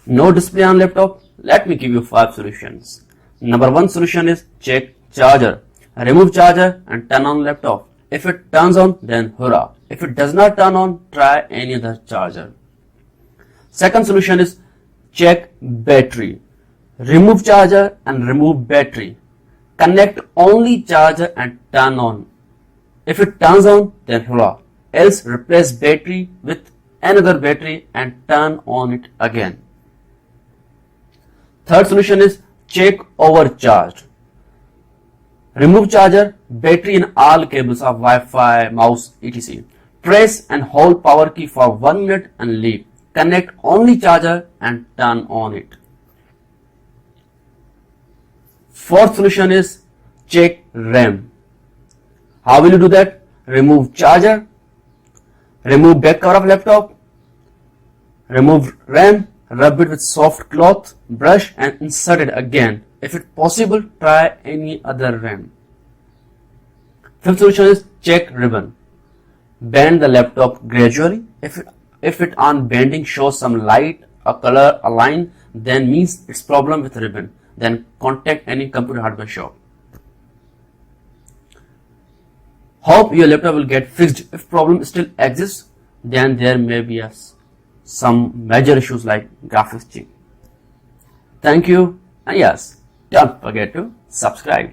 No display on laptop? Let me give you 5 solutions. Number 1 solution is check charger. Remove charger and turn on laptop. If it turns on, then hurrah. If it does not turn on, try any other charger. Second solution is check battery. Remove charger and remove battery. Connect only charger and turn on. If it turns on, then hurrah. Else replace battery with another battery and turn on it again. Third solution is check overcharged. Remove charger, battery and all cables of Wi-Fi, mouse, etc. Press and hold power key for 1 minute and leave. Connect only charger and turn on it. Fourth solution is check RAM. How will you do that? Remove charger, remove back cover of laptop, remove RAM, rub it with soft cloth, brush and insert it again. If it's possible, try any other RAM. Fifth solution is check ribbon. Bend the laptop gradually. If it on bending shows some light, a color, a line, then means it's problem with ribbon. Then contact any computer hardware shop. Hope your laptop will get fixed. If problem still exists, then there may be some major issues like graphics chip. Thank you, and yes, don't forget to subscribe.